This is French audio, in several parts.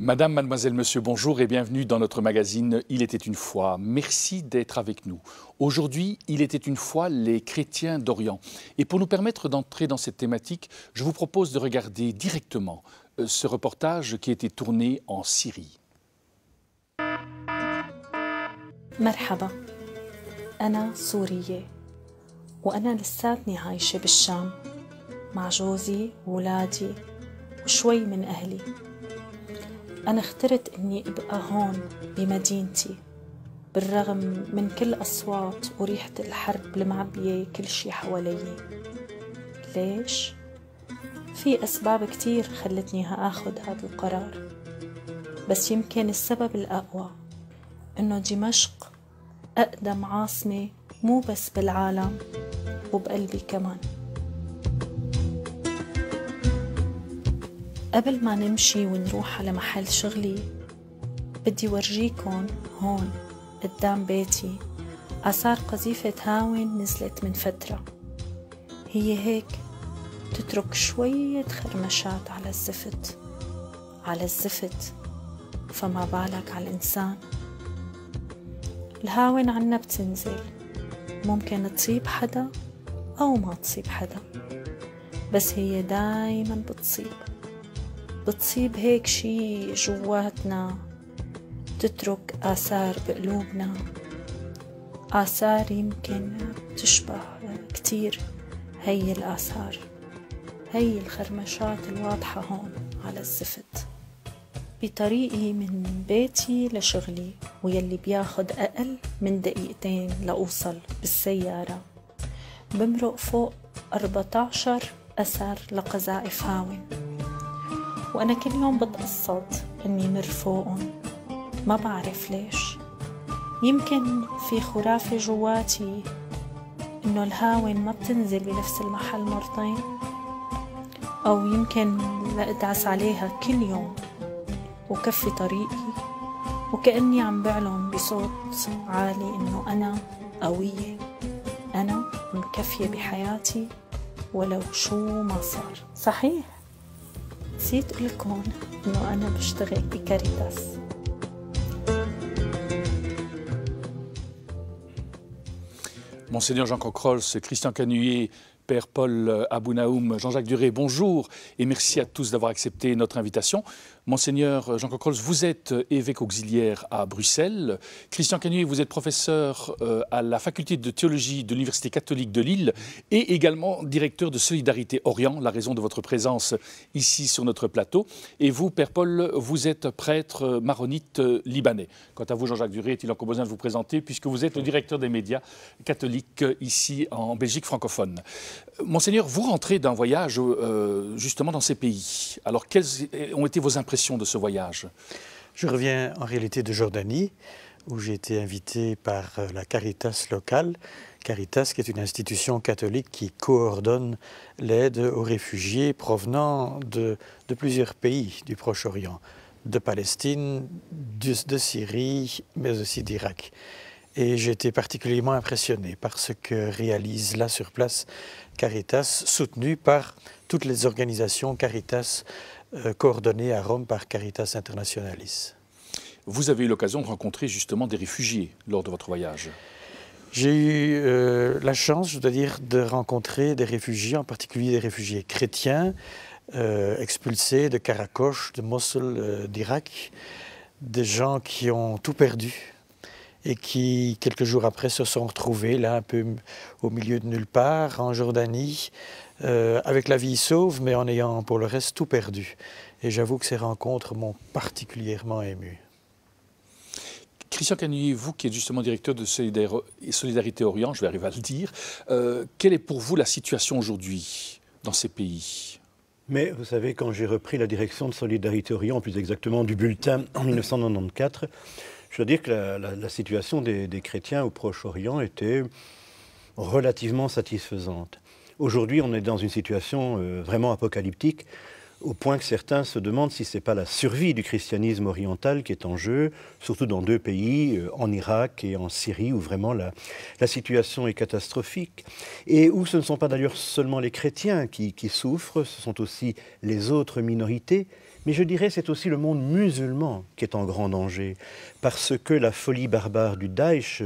Madame, mademoiselle, monsieur, bonjour et bienvenue dans notre magazine « Il était une fois ». Merci d'être avec nous. Aujourd'hui, il était une fois les chrétiens d'Orient. Et pour nous permettre d'entrer dans cette thématique, je vous propose de regarder directement ce reportage qui a été tourné en Syrie. مرحبا، أنا سورية وأنا لساتني عايشة بالشام مع جوزي وولادي وشوي من أهلي. أنا اخترت إني أبقى هون بمدينتي بالرغم من كل أصوات وريحة الحرب المعبية كل شي حوالي. ليش؟ في أسباب كتير خلتني هاخد هذا القرار، بس يمكن السبب الأقوى إنه دمشق أقدم عاصمة مو بس بالعالم وبقلبي كمان. قبل ما نمشي ونروح على محل شغلي بدي ورجيكن هون قدام بيتي آثار قذيفة هاون نزلت من فترة. هي هيك تترك شوية خرمشات على الزفت فما بالك على الإنسان. الهاون عنا بتنزل، ممكن تصيب حدا أو ما تصيب حدا، بس هي دايما بتصيب هيك شي جواتنا، تترك آثار بقلوبنا، آثار يمكن تشبه كتير هي الآثار، هي الخرمشات الواضحة هون على الزفت. بطريقي من بيتي لشغلي ويلي بياخد أقل من دقيقتين لأوصل بالسيارة بمرق فوق 14 أثر لقذائف هاون، وأنا كل يوم بتقصد إني مر فوقن، ما بعرف ليش. يمكن في خرافة جواتي إنه الهاون ما بتنزل بنفس المحل مرتين، أو يمكن لأدعس عليها كل يوم وكفي طريقي وكأني عم بعلن بصوت عالي إنه أنا قوية، أنا مكفية بحياتي ولو شو ما صار. صحيح نسيت قلكن إنه أنا بشتغل بكاريتاس. Monseigneur Jean Cocrolls, Christian Canuyer, Père Paul Abounaoum, Jean-Jacques Duré, bonjour et merci à tous d'avoir accepté notre invitation. Monseigneur Jean Cocrolls, vous êtes évêque auxiliaire à Bruxelles. Christian Canuyer, vous êtes professeur à la faculté de théologie de l'Université catholique de Lille et également directeur de Solidarité Orient, la raison de votre présence ici sur notre plateau. Et vous, Père Paul, vous êtes prêtre maronite libanais. Quant à vous, Jean-Jacques Duré, est-il encore besoin de vous présenter puisque vous êtes le directeur des médias catholiques ici en Belgique francophone. Monseigneur, vous rentrez d'un voyage justement dans ces pays. Alors, quelles ont été vos impressions de ce voyage? Je reviens en réalité de Jordanie, où j'ai été invité par la Caritas locale. Caritas, qui est une institution catholique qui coordonne l'aide aux réfugiés provenant de plusieurs pays du Proche-Orient, de Palestine, de Syrie, mais aussi d'Irak. Et j'ai été particulièrement impressionné par ce que réalise là sur place Caritas, soutenu par toutes les organisations Caritas coordonnées à Rome par Caritas Internationalis. Vous avez eu l'occasion de rencontrer justement des réfugiés lors de votre voyage. J'ai eu la chance, je dois dire, de rencontrer des réfugiés, en particulier des réfugiés chrétiens, expulsés de Karakosh, de Mossoul, d'Irak, des gens qui ont tout perdu et qui, quelques jours après, se sont retrouvés là, un peu au milieu de nulle part, en Jordanie, avec la vie sauve, mais en ayant pour le reste tout perdu. Et j'avoue que ces rencontres m'ont particulièrement ému. Christian Canuyer, vous qui êtes justement directeur de Solidarité Orient, je vais arriver à le dire, quelle est pour vous la situation aujourd'hui dans ces pays? Mais vous savez, quand j'ai repris la direction de Solidarité Orient, plus exactement du bulletin en 1994, je dois dire que la situation des chrétiens au Proche-Orient était relativement satisfaisante. Aujourd'hui, on est dans une situation vraiment apocalyptique, au point que certains se demandent si ce n'est pas la survie du christianisme oriental qui est en jeu, surtout dans deux pays, en Irak et en Syrie, où vraiment la situation est catastrophique. Et où ce ne sont pas d'ailleurs seulement les chrétiens qui souffrent, ce sont aussi les autres minorités, Mais je dirais que c'est aussi le monde musulman qui est en grand danger, parce que la folie barbare du Daesh,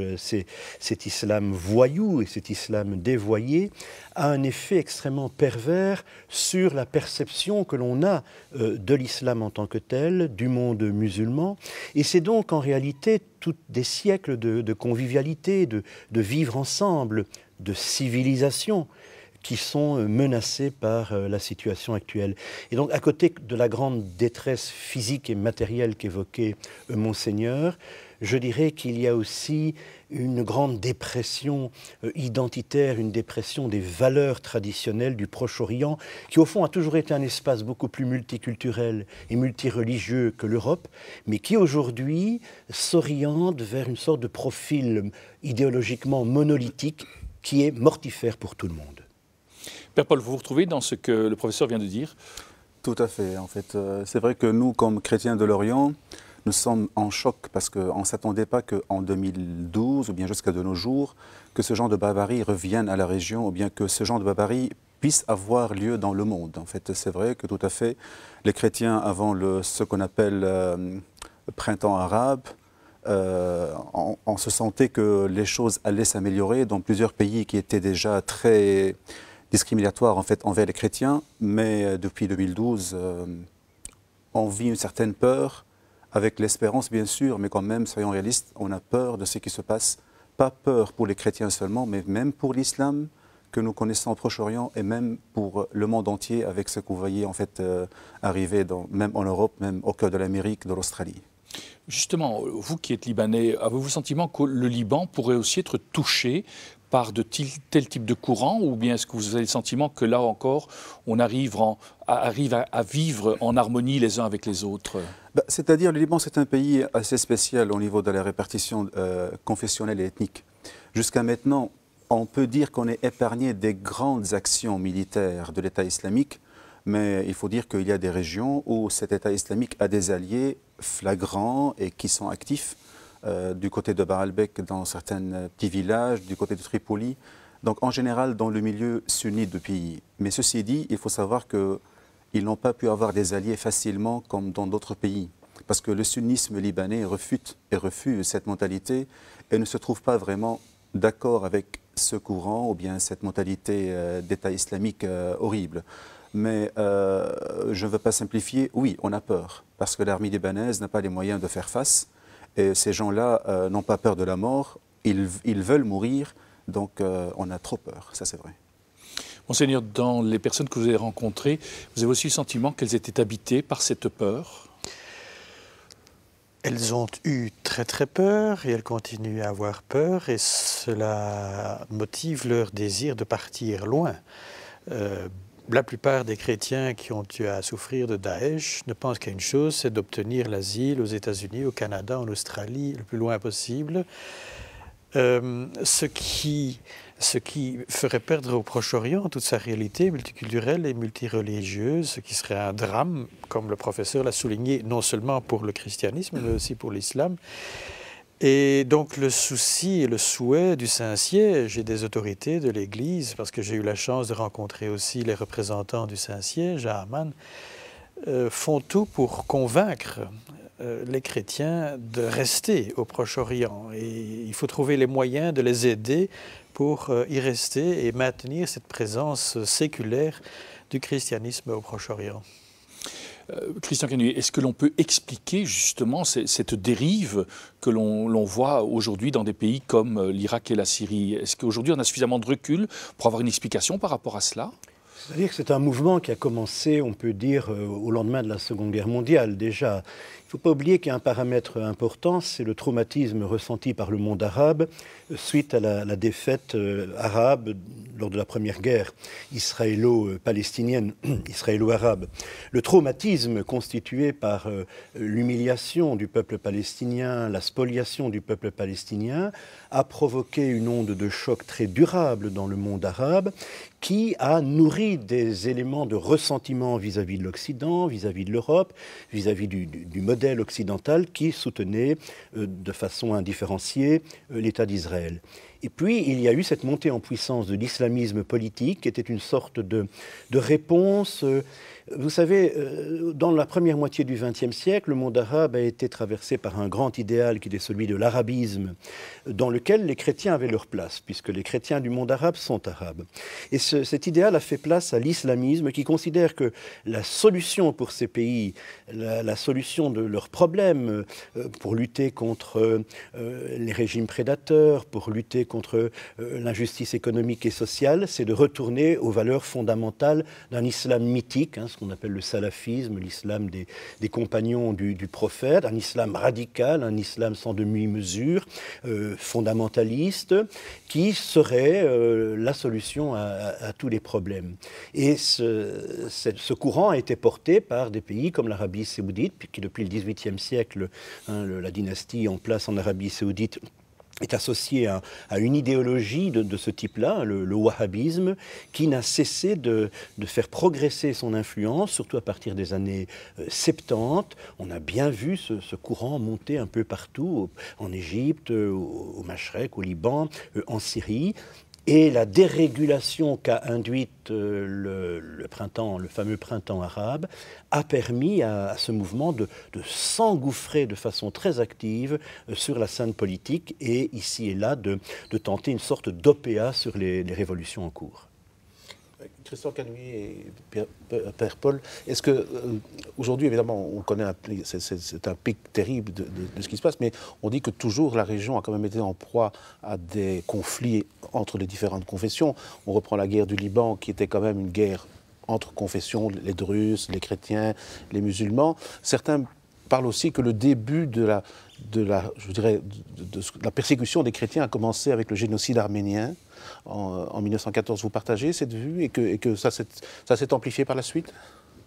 cet islam voyou et cet islam dévoyé, a un effet extrêmement pervers sur la perception que l'on a de l'islam en tant que tel, du monde musulman. Et c'est donc en réalité des siècles de convivialité, de vivre ensemble, de civilisation, qui sont menacés par la situation actuelle. Et donc, à côté de la grande détresse physique et matérielle qu'évoquait Monseigneur, je dirais qu'il y a aussi une grande dépression identitaire, une dépression des valeurs traditionnelles du Proche-Orient, qui au fond a toujours été un espace beaucoup plus multiculturel et multireligieux que l'Europe, mais qui aujourd'hui s'oriente vers une sorte de profil idéologiquement monolithique qui est mortifère pour tout le monde. Père Paul, vous vous retrouvez dans ce que le professeur vient de dire? Tout à fait. En fait, c'est vrai que nous, comme chrétiens de l'Orient, nous sommes en choc parce qu'on ne s'attendait pas qu'en 2012 ou bien jusqu'à de nos jours, que ce genre de barbarie revienne à la région ou bien que ce genre de barbarie puisse avoir lieu dans le monde. En fait, c'est vrai que tout à fait, les chrétiens avant ce qu'on appelle printemps arabe, on se sentait que les choses allaient s'améliorer dans plusieurs pays qui étaient déjà très discriminatoires en fait envers les chrétiens, mais depuis 2012, on vit une certaine peur, avec l'espérance bien sûr, mais quand même, soyons réalistes, on a peur de ce qui se passe, pas peur pour les chrétiens seulement, mais même pour l'islam que nous connaissons au Proche-Orient et même pour le monde entier avec ce que vous voyez en fait arriver même en Europe, même au cœur de l'Amérique, de l'Australie. Justement, vous qui êtes libanais, avez-vous le sentiment que le Liban pourrait aussi être touché par de tel type de courant, ou bien est-ce que vous avez le sentiment que là encore, on arrive à vivre en harmonie les uns avec les autres? C'est-à-dire, le Liban, c'est un pays assez spécial au niveau de la répartition confessionnelle et ethnique. Jusqu'à maintenant, on peut dire qu'on est épargné des grandes actions militaires de l'État islamique, mais il faut dire qu'il y a des régions où cet État islamique a des alliés flagrants et qui sont actifs. Du côté de Baalbek, dans certains petits villages, du côté de Tripoli. Donc en général, dans le milieu sunnite du pays. Mais ceci dit, il faut savoir qu'ils n'ont pas pu avoir des alliés facilement comme dans d'autres pays. Parce que le sunnisme libanais refuse cette mentalité et ne se trouve pas vraiment d'accord avec ce courant ou bien cette mentalité d'État islamique horrible. Mais je ne veux pas simplifier. Oui, on a peur. Parce que l'armée libanaise n'a pas les moyens de faire face. Et ces gens-là n'ont pas peur de la mort, ils veulent mourir, donc on a trop peur, ça c'est vrai. Monseigneur, dans les personnes que vous avez rencontrées, vous avez aussi le sentiment qu'elles étaient habitées par cette peur? Elles ont eu très très peur et elles continuent à avoir peur et cela motive leur désir de partir loin. La plupart des chrétiens qui ont eu à souffrir de Daesh ne pensent qu'à une chose, c'est d'obtenir l'asile aux États-Unis, au Canada, en Australie, le plus loin possible. Ce qui ferait perdre au Proche-Orient toute sa réalité multiculturelle et multireligieuse, ce qui serait un drame, comme le professeur l'a souligné, non seulement pour le christianisme, mais aussi pour l'islam. Et donc le souci et le souhait du Saint-Siège et des autorités de l'Église, parce que j'ai eu la chance de rencontrer aussi les représentants du Saint-Siège à Amman, font tout pour convaincre les chrétiens de rester au Proche-Orient. Et il faut trouver les moyens de les aider pour y rester et maintenir cette présence séculaire du christianisme au Proche-Orient. Christian Canu, est-ce que l'on peut expliquer justement cette dérive que l'on voit aujourd'hui dans des pays comme l'Irak et la Syrie? Est-ce qu'aujourd'hui on a suffisamment de recul pour avoir une explication par rapport à cela? C'est-à-dire que c'est un mouvement qui a commencé, on peut dire, au lendemain de la Seconde Guerre mondiale déjà. Il ne faut pas oublier qu'il y a un paramètre important, c'est le traumatisme ressenti par le monde arabe suite à la défaite arabe lors de la Première Guerre israélo-palestinienne, israélo-arabe. Le traumatisme constitué par l'humiliation du peuple palestinien, la spoliation du peuple palestinien, a provoqué une onde de choc très durable dans le monde arabe qui a nourri des éléments de ressentiment vis-à-vis de l'Occident, vis-à-vis de l'Europe, vis-à-vis du moderne modèle occidental qui soutenait de façon indifférenciée l'État d'Israël. Et puis, il y a eu cette montée en puissance de l'islamisme politique, qui était une sorte de réponse. Vous savez, dans la première moitié du XXe siècle, le monde arabe a été traversé par un grand idéal qui était celui de l'arabisme, dans lequel les chrétiens avaient leur place, puisque les chrétiens du monde arabe sont arabes. Et cet idéal a fait place à l'islamisme, qui considère que la solution pour ces pays, la solution de leurs problèmes, pour lutter contre les régimes prédateurs, pour lutter contre l'injustice économique et sociale, c'est de retourner aux valeurs fondamentales d'un islam mythique, ce qu'on appelle le salafisme, l'islam des compagnons du prophète, un islam radical, un islam sans demi-mesure, fondamentaliste, qui serait la solution à tous les problèmes. Et ce courant a été porté par des pays comme l'Arabie saoudite, qui depuis le XVIIIe siècle, la dynastie en place en Arabie saoudite, est associé à une idéologie de ce type-là, le wahhabisme, qui n'a cessé de faire progresser son influence, surtout à partir des années 70. On a bien vu ce courant monter un peu partout, en Égypte, au Machrek, au Liban, en Syrie. Et la dérégulation qu'a induite le fameux printemps arabe, a permis à ce mouvement de s'engouffrer de façon très active sur la scène politique et ici et là de tenter une sorte d'OPA sur les révolutions en cours. Christian Canuet et Père Paul, est-ce que aujourd'hui, évidemment, on connaît c'est un pic terrible de ce qui se passe, mais on dit que toujours la région a quand même été en proie à des conflits entre les différentes confessions. On reprend la guerre du Liban, qui était quand même une guerre entre confessions, les Druzes, les chrétiens, les musulmans. Certains parlent aussi que le début de la persécution des chrétiens a commencé avec le génocide arménien en 1914. Vous partagez cette vue et que ça s'est amplifié par la suite ?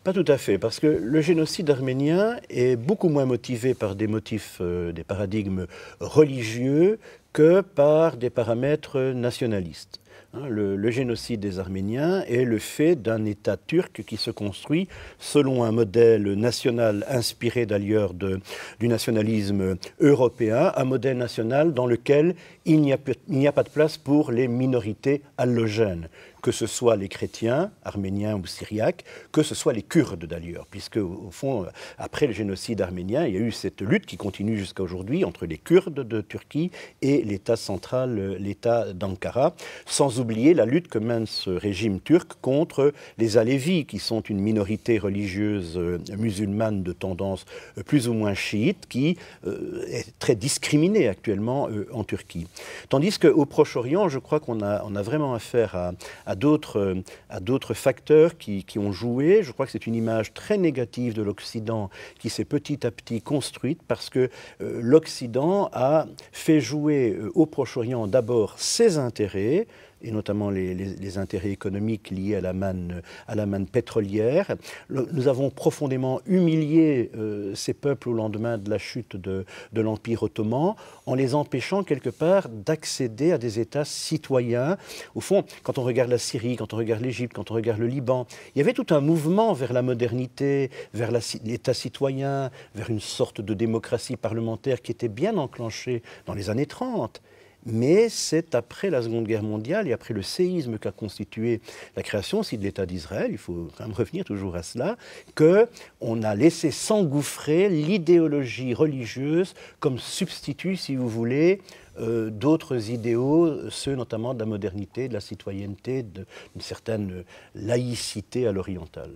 Pas tout à fait, parce que le génocide arménien est beaucoup moins motivé par des motifs, des paradigmes religieux que par des paramètres nationalistes. Le génocide des Arméniens est le fait d'un État turc qui se construit selon un modèle national inspiré d'ailleurs du nationalisme européen, un modèle national dans lequel il n'y a pas de place pour les minorités allogènes, que ce soit les chrétiens, arméniens ou syriaques, que ce soit les Kurdes d'ailleurs, puisque au fond, après le génocide arménien, il y a eu cette lutte qui continue jusqu'à aujourd'hui entre les Kurdes de Turquie et l'État central, l'État d'Ankara, sans oublier la lutte que mène ce régime turc contre les Alévis, qui sont une minorité religieuse musulmane de tendance plus ou moins chiite, qui est très discriminée actuellement en Turquie. Tandis qu'au Proche-Orient, je crois qu'on a vraiment affaire à d'autres facteurs qui ont joué. Je crois que c'est une image très négative de l'Occident qui s'est petit à petit construite parce que l'Occident a fait jouer au Proche-Orient d'abord ses intérêts, et notamment les intérêts économiques liés à la manne pétrolière. Nous avons profondément humilié ces peuples au lendemain de la chute de l'Empire ottoman, en les empêchant quelque part d'accéder à des États citoyens. Au fond, quand on regarde la Syrie, quand on regarde l'Égypte, quand on regarde le Liban, il y avait tout un mouvement vers la modernité, vers l'État citoyen, vers une sorte de démocratie parlementaire qui était bien enclenchée dans les années 30. Mais c'est après la Seconde Guerre mondiale et après le séisme qu'a constitué la création aussi de l'État d'Israël, il faut quand même revenir toujours à cela, qu'on a laissé s'engouffrer l'idéologie religieuse comme substitut, si vous voulez, d'autres idéaux, ceux notamment de la modernité, de la citoyenneté, d'une certaine laïcité à l'orientale.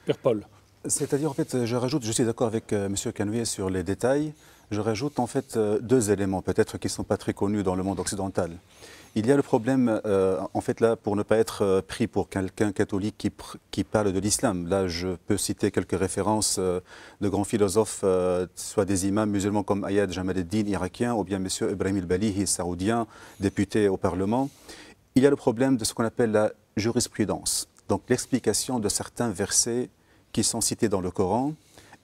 Père Paul. C'est-à-dire, en fait, je suis d'accord avec M. Canuet sur les détails. Je rajoute en fait deux éléments peut-être qui ne sont pas très connus dans le monde occidental. Il y a le problème, en fait là, pour ne pas être pris pour quelqu'un catholique qui parle de l'islam. Là, je peux citer quelques références de grands philosophes, soit des imams musulmans comme Ayad Jamaluddin, irakien, ou bien M. Ibrahim el-Balihi, saoudien, député au Parlement. Il y a le problème de ce qu'on appelle la jurisprudence, donc l'explication de certains versets qui sont cités dans le Coran,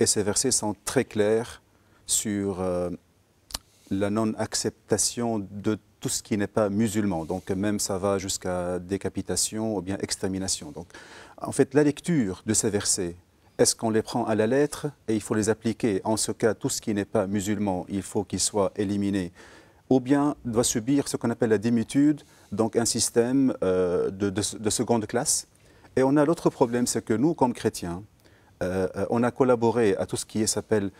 et ces versets sont très clairs sur la non-acceptation de tout ce qui n'est pas musulman. Donc même ça va jusqu'à décapitation ou bien extermination. Donc en fait, la lecture de ces versets est-ce qu'on les prend à la lettre et il faut les appliquer? En ce cas, tout ce qui n'est pas musulman, il faut qu'il soit éliminé. Ou bien doit subir ce qu'on appelle la démitude, donc un système de seconde classe. Et on a l'autre problème, c'est que nous, comme chrétiens, on a collaboré à tout ce qui s'appelle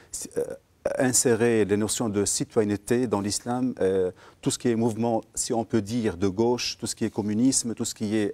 insérer les notions de citoyenneté dans l'islam, tout ce qui est mouvement, si on peut dire, de gauche, tout ce qui est communisme, tout ce qui est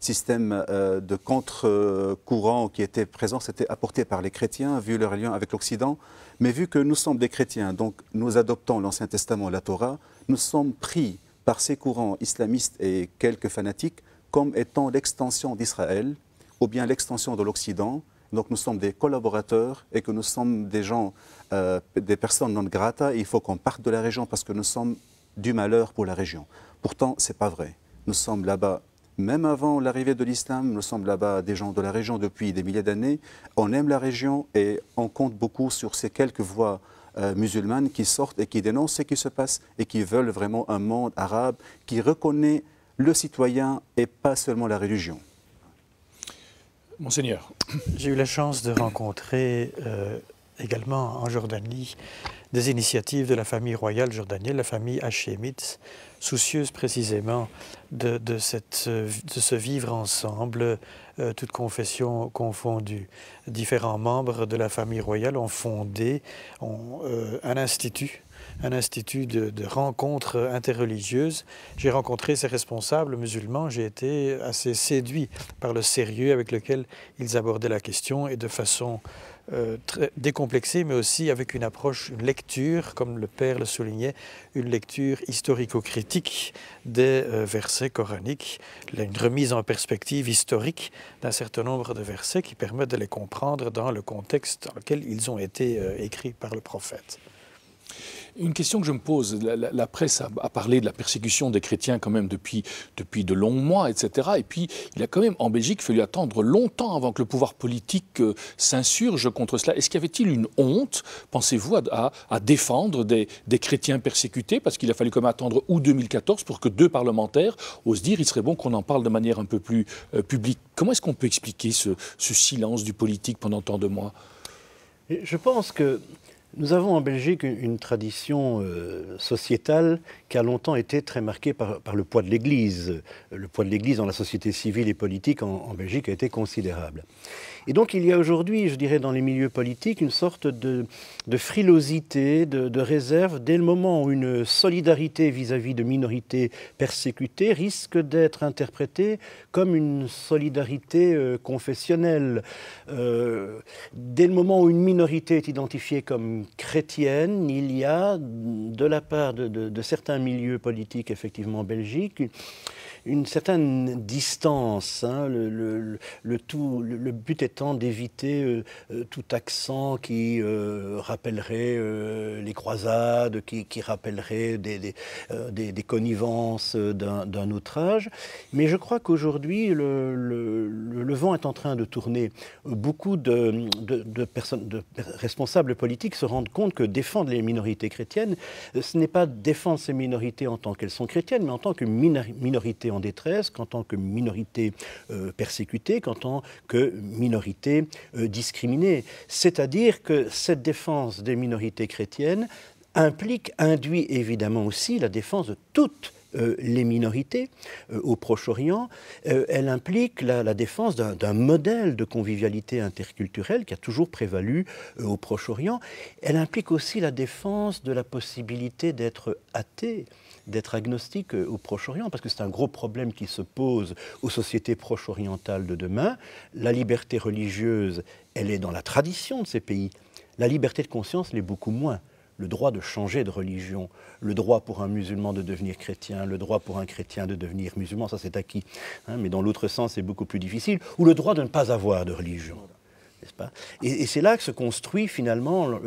système de contre-courant qui était présent, c'était apporté par les chrétiens, vu leur lien avec l'Occident. Mais vu que nous sommes des chrétiens, donc nous adoptons l'Ancien Testament, la Torah, nous sommes pris par ces courants islamistes et quelques fanatiques comme étant l'extension d'Israël ou bien l'extension de l'Occident. Donc nous sommes des collaborateurs et que nous sommes des gens, des personnes non grata. Et il faut qu'on parte de la région parce que nous sommes du malheur pour la région. Pourtant, ce n'est pas vrai. Nous sommes là-bas, même avant l'arrivée de l'islam, nous sommes là-bas des gens de la région depuis des milliers d'années. On aime la région et on compte beaucoup sur ces quelques voix musulmanes qui sortent et qui dénoncent ce qui se passe et qui veulent vraiment un monde arabe qui reconnaît le citoyen et pas seulement la religion. Monseigneur. J'ai eu la chance de rencontrer également en Jordanie des initiatives de la famille royale jordanienne, la famille hachémite, soucieuse précisément de ce vivre ensemble, toutes confessions confondues. Différents membres de la famille royale ont fondé un institut de rencontres interreligieuses. J'ai rencontré ces responsables musulmans, j'ai été assez séduit par le sérieux avec lequel ils abordaient la question et de façon très décomplexée, mais aussi avec une approche, une lecture, comme le Père le soulignait, une lecture historico-critique des versets coraniques, une remise en perspective historique d'un certain nombre de versets qui permettent de les comprendre dans le contexte dans lequel ils ont été écrits par le prophète. Une question que je me pose, la presse a parlé de la persécution des chrétiens quand même depuis de longs mois, etc. Et puis, il a quand même, en Belgique, fallu attendre longtemps avant que le pouvoir politique s'insurge contre cela. Est-ce qu'il y avait-il une honte, pensez-vous, à défendre des chrétiens persécutés? Parce qu'il a fallu quand même attendre août 2014 pour que 2 parlementaires osent dire il serait bon qu'on en parle de manière un peu plus publique. Comment est-ce qu'on peut expliquer ce silence du politique pendant tant de mois? Je pense que nous avons en Belgique une tradition sociétale qui a longtemps été très marquée par le poids de l'Église. Le poids de l'Église dans la société civile et politique en Belgique a été considérable. Et donc il y a aujourd'hui, je dirais, dans les milieux politiques, une sorte de frilosité, de réserve, dès le moment où une solidarité vis-à-vis de minorités persécutées risque d'être interprétée comme une solidarité confessionnelle. Dès le moment où une minorité est identifiée comme chrétienne, il y a, de la part de certains milieux politiques, effectivement, en Belgique, une certaine distance, hein, le but étant d'éviter tout accent qui rappellerait les croisades, qui rappellerait des connivences d'un autre âge. Mais je crois qu'aujourd'hui, le vent est en train de tourner. Beaucoup de responsables politiques se rendent compte que défendre les minorités chrétiennes, ce n'est pas défendre ces minorités en tant qu'elles sont chrétiennes, mais en tant que minorité en détresse, qu'en tant que minorité persécutée, qu'en tant que minorité discriminée. C'est-à-dire que cette défense des minorités chrétiennes induit évidemment aussi la défense de toutes les minorités au Proche-Orient. Elle implique la défense d'un modèle de convivialité interculturelle qui a toujours prévalu au Proche-Orient. Elle implique aussi la défense de la possibilité d'être athée, d'être agnostique au Proche-Orient, parce que c'est un gros problème qui se pose aux sociétés proche-orientales de demain. La liberté religieuse, elle est dans la tradition de ces pays. La liberté de conscience l'est beaucoup moins. Le droit de changer de religion, le droit pour un musulman de devenir chrétien, le droit pour un chrétien de devenir musulman, ça c'est acquis. Hein, mais dans l'autre sens, c'est beaucoup plus difficile. Ou le droit de ne pas avoir de religion. N'est-ce pas ? Et c'est là que se construit finalement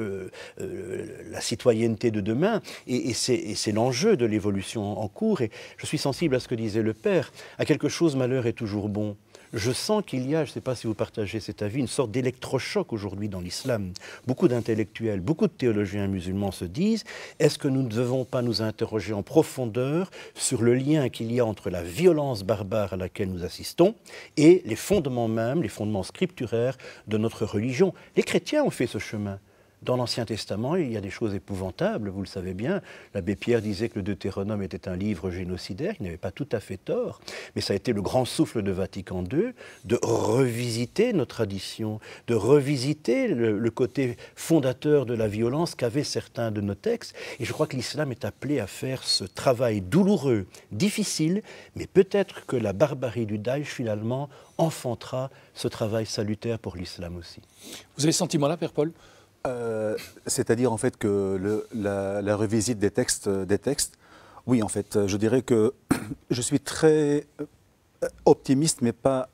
la citoyenneté de demain. Et c'est l'enjeu de l'évolution en cours. Et je suis sensible à ce que disait le Père. À quelque chose, malheur est toujours bon. Je sens qu'il y a, je ne sais pas si vous partagez cet avis, une sorte d'électrochoc aujourd'hui dans l'islam. Beaucoup d'intellectuels, beaucoup de théologiens musulmans se disent, est-ce que nous ne devons pas nous interroger en profondeur sur le lien qu'il y a entre la violence barbare à laquelle nous assistons et les fondements même, les fondements scripturaires de notre religion. Les chrétiens ont fait ce chemin. Dans l'Ancien Testament, il y a des choses épouvantables, vous le savez bien. L'abbé Pierre disait que le Deutéronome était un livre génocidaire, il n'avait pas tout à fait tort, mais ça a été le grand souffle de Vatican II, de revisiter nos traditions, de revisiter le côté fondateur de la violence qu'avaient certains de nos textes. Et je crois que l'islam est appelé à faire ce travail douloureux, difficile, mais peut-être que la barbarie du Daesh, finalement, enfantera ce travail salutaire pour l'islam aussi. Vous avez ce sentiment-là, Père Paul ? C'est-à-dire en fait que la revisite des textes, oui en fait, je dirais que je suis très optimiste, mais pas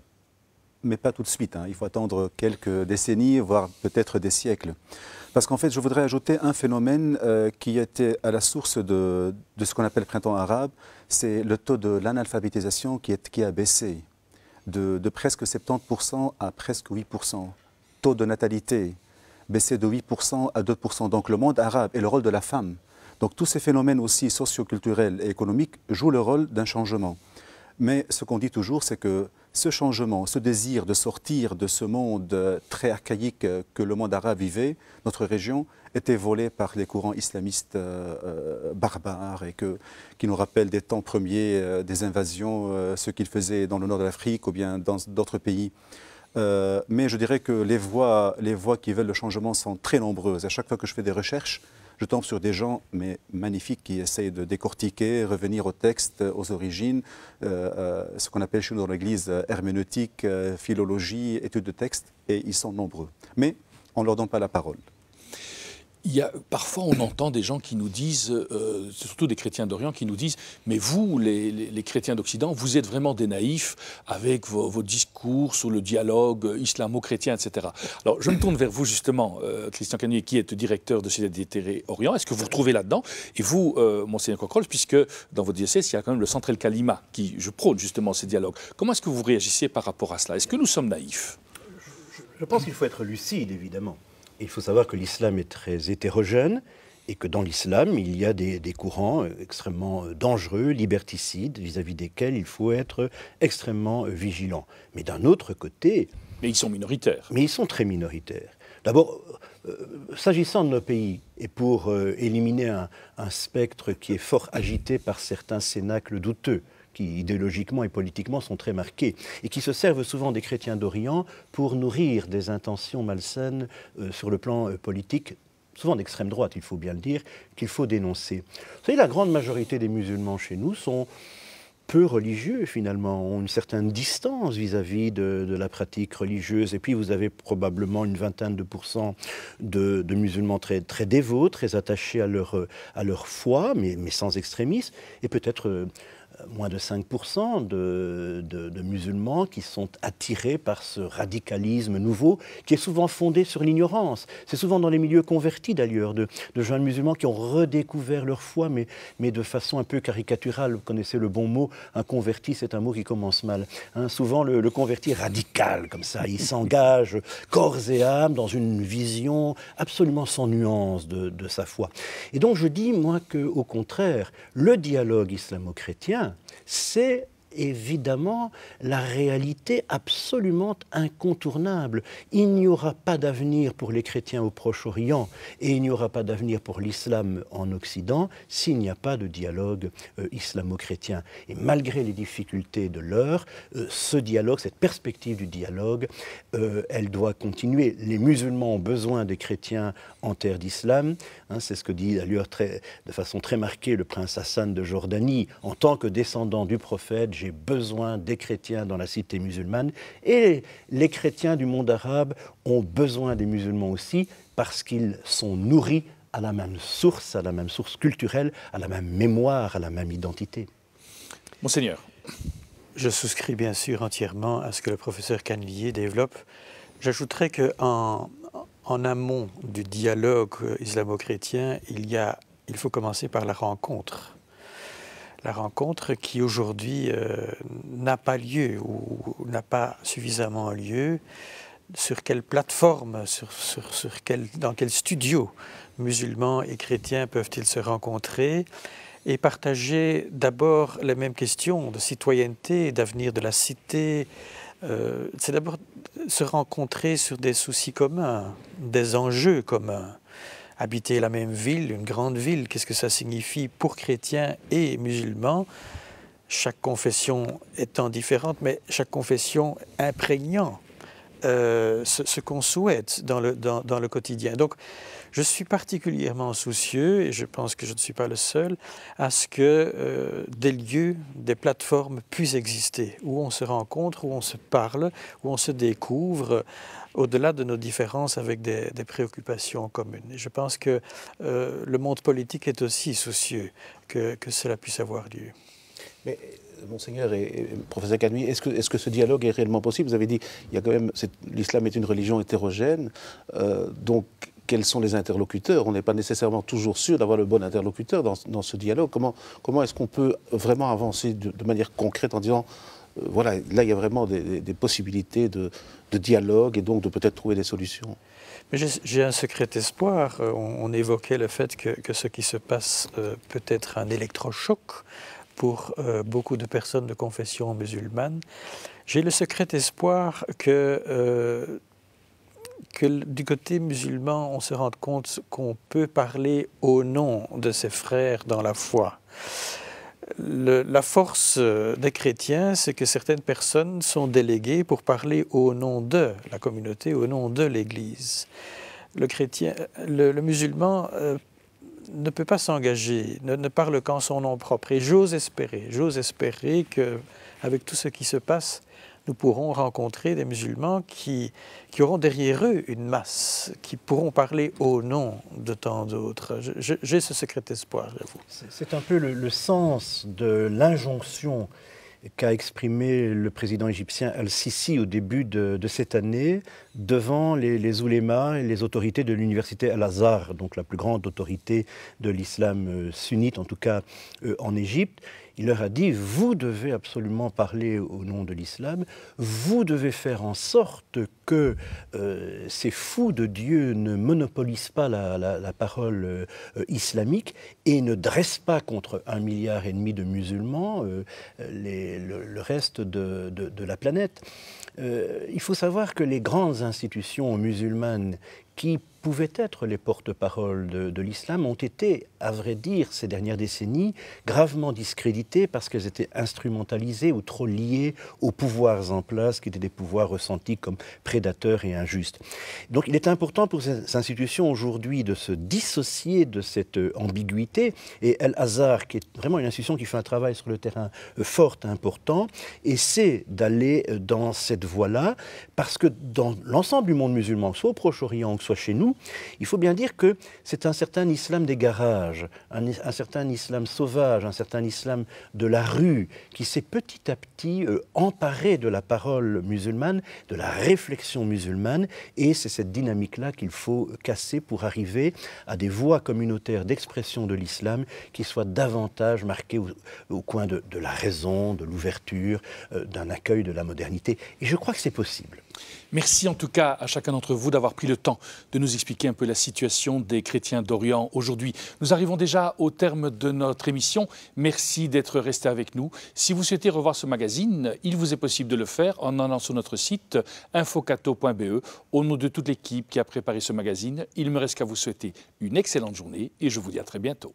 tout de suite. Il faut attendre quelques décennies, voire peut-être des siècles. Parce qu'en fait, je voudrais ajouter un phénomène qui était à la source de ce qu'on appelle le printemps arabe, c'est le taux de l'analphabétisation qui a baissé de presque 70% à presque 8%. Taux de natalité baissé de 8% à 2%. Donc le monde arabe et le rôle de la femme. Donc tous ces phénomènes aussi socioculturels et économiques jouent le rôle d'un changement. Mais ce qu'on dit toujours, c'est que ce changement, ce désir de sortir de ce monde très archaïque que le monde arabe vivait, notre région, était volé par les courants islamistes barbares et qui nous rappellent des temps premiers, des invasions, ce qu'ils faisaient dans le nord de l'Afrique ou bien dans d'autres pays. Mais je dirais que les voix qui veulent le changement sont très nombreuses. À chaque fois que je fais des recherches, je tombe sur des gens magnifiques qui essayent de décortiquer, revenir au texte, aux origines, ce qu'on appelle chez nous dans l'Église herméneutique, philologie, études de texte, et ils sont nombreux. Mais on ne leur donne pas la parole. Parfois, on entend des gens qui nous disent, surtout des chrétiens d'Orient, qui nous disent « Mais vous, les chrétiens d'Occident, vous êtes vraiment des naïfs avec vos discours sur le dialogue islamo-chrétien, etc. » Alors, je me tourne vers vous, justement, Christian Caniuet, qui est directeur de CDTR Orient. Est-ce que vous vous retrouvez là-dedans? Et vous, Monseigneur Cockroll, puisque dans votre diocèse, il y a quand même le Centre El Kalima qui, je prône justement ces dialogues. Comment est-ce que vous réagissez par rapport à cela? Est-ce que nous sommes naïfs? Je pense qu'il faut être lucide, évidemment. Il faut savoir que l'islam est très hétérogène et que dans l'islam, il y a des courants extrêmement dangereux, liberticides, vis-à-vis desquels il faut être extrêmement vigilant. Mais d'un autre côté... Mais ils sont minoritaires. Mais ils sont très minoritaires. D'abord, s'agissant de nos pays, et pour éliminer un spectre qui est fort agité par certains cénacles douteux, qui idéologiquement et politiquement sont très marqués, et qui se servent souvent des chrétiens d'Orient pour nourrir des intentions malsaines sur le plan politique, souvent d'extrême droite, il faut bien le dire, qu'il faut dénoncer. Vous savez, la grande majorité des musulmans chez nous sont peu religieux, finalement, ont une certaine distance vis-à-vis de la pratique religieuse. Et puis, vous avez probablement une vingtaine de pourcents de musulmans très, très dévots, très attachés à leur foi, mais sans extrémisme, et peut-être... moins de 5% de musulmans qui sont attirés par ce radicalisme nouveau qui est souvent fondé sur l'ignorance. C'est souvent dans les milieux convertis d'ailleurs de jeunes musulmans qui ont redécouvert leur foi mais de façon un peu caricaturale. Vous connaissez le bon mot, un converti c'est un mot qui commence mal. Souvent le converti est radical comme ça, il s'engage corps et âme dans une vision absolument sans nuance de sa foi. Et donc je dis moi qu'au contraire, le dialogue islamo-chrétien, c'est évidemment la réalité absolument incontournable. Il n'y aura pas d'avenir pour les chrétiens au Proche-Orient et il n'y aura pas d'avenir pour l'islam en Occident s'il n'y a pas de dialogue islamo-chrétien. Et malgré les difficultés de l'heure, ce dialogue, cette perspective du dialogue, elle doit continuer. Les musulmans ont besoin des chrétiens en terre d'islam. C'est ce que dit d'ailleurs de façon très marquée le prince Hassan de Jordanie. En tant que descendant du prophète, j'ai besoin des chrétiens dans la cité musulmane. Et les chrétiens du monde arabe ont besoin des musulmans aussi parce qu'ils sont nourris à la même source culturelle, à la même mémoire, à la même identité. Monseigneur. Je souscris bien sûr entièrement à ce que le professeur Canvillier développe. J'ajouterais qu'en amont du dialogue islamo-chrétien, il faut commencer par la rencontre. La rencontre qui aujourd'hui n'a pas lieu ou n'a pas suffisamment lieu. Sur quelle plateforme, dans quel studio musulmans et chrétiens peuvent-ils se rencontrer et partager d'abord les mêmes questions de citoyenneté, d'avenir de la cité. C'est d'abord se rencontrer sur des soucis communs, des enjeux communs. Habiter la même ville, une grande ville, qu'est-ce que ça signifie pour chrétiens et musulmans? Chaque confession étant différente, mais chaque confession imprégnant ce qu'on souhaite dans le quotidien. Donc, je suis particulièrement soucieux, et je pense que je ne suis pas le seul, à ce que des lieux, des plateformes puissent exister, où on se rencontre, où on se parle, où on se découvre, au-delà de nos différences avec des préoccupations communes. Et je pense que le monde politique est aussi soucieux que cela puisse avoir lieu. Mais, Monseigneur et professeur Kanoui, est-ce que ce dialogue est réellement possible? Vous avez dit il y a quand même l'islam est une religion hétérogène, donc quels sont les interlocuteurs? On n'est pas nécessairement toujours sûr d'avoir le bon interlocuteur dans ce dialogue. Comment est-ce qu'on peut vraiment avancer de manière concrète en disant voilà, là il y a vraiment des possibilités de dialogue et donc de peut-être trouver des solutions? Mais j'ai un secret espoir. On évoquait le fait que ce qui se passe peut être un électrochoc pour beaucoup de personnes de confession musulmane. J'ai le secret espoir que du côté musulman, on se rende compte qu'on peut parler au nom de ses frères dans la foi. La force des chrétiens, c'est que certaines personnes sont déléguées pour parler au nom de la communauté, au nom de l'Église. Le musulman ne peut pas s'engager, ne parle qu'en son nom propre. Et j'ose espérer qu'avec tout ce qui se passe, nous pourrons rencontrer des musulmans qui auront derrière eux une masse, qui pourront parler au nom de tant d'autres. J'ai ce secret espoir, j'avoue. C'est un peu le sens de l'injonction qu'a exprimé le président égyptien Al-Sisi au début de cette année devant les oulémas et les autorités de l'université Al-Azhar, donc la plus grande autorité de l'islam sunnite, en tout cas en Égypte. Il leur a dit, vous devez absolument parler au nom de l'islam, vous devez faire en sorte que ces fous de Dieu ne monopolisent pas la parole islamique et ne dressent pas contre 1,5 milliard de musulmans le reste de la planète. Il faut savoir que les grandes institutions musulmanes qui pouvaient être les porte-paroles de l'islam ont été, à vrai dire, ces dernières décennies, gravement discréditées parce qu'elles étaient instrumentalisées ou trop liées aux pouvoirs en place, qui étaient des pouvoirs ressentis comme prédateurs et injustes. Donc il est important pour ces institutions aujourd'hui de se dissocier de cette ambiguïté, et Al-Azhar, qui est vraiment une institution qui fait un travail sur le terrain fort, important, essaie d'aller dans cette voie-là, parce que dans l'ensemble du monde musulman, soit au Proche-Orient, soit chez nous, il faut bien dire que c'est un certain islam des garages, un certain islam sauvage, un certain islam de la rue, qui s'est petit à petit emparé de la parole musulmane, de la réflexion musulmane, et c'est cette dynamique-là qu'il faut casser pour arriver à des voies communautaires d'expression de l'islam qui soient davantage marquées au coin de la raison, de l'ouverture, d'un accueil de la modernité. Et je crois que c'est possible. Merci en tout cas à chacun d'entre vous d'avoir pris le temps de nous expliquer un peu la situation des chrétiens d'Orient aujourd'hui. Nous arrivons déjà au terme de notre émission. Merci d'être resté avec nous. Si vous souhaitez revoir ce magazine, il vous est possible de le faire en allant sur notre site infocato.be. Au nom de toute l'équipe qui a préparé ce magazine, il ne me reste qu'à vous souhaiter une excellente journée et je vous dis à très bientôt.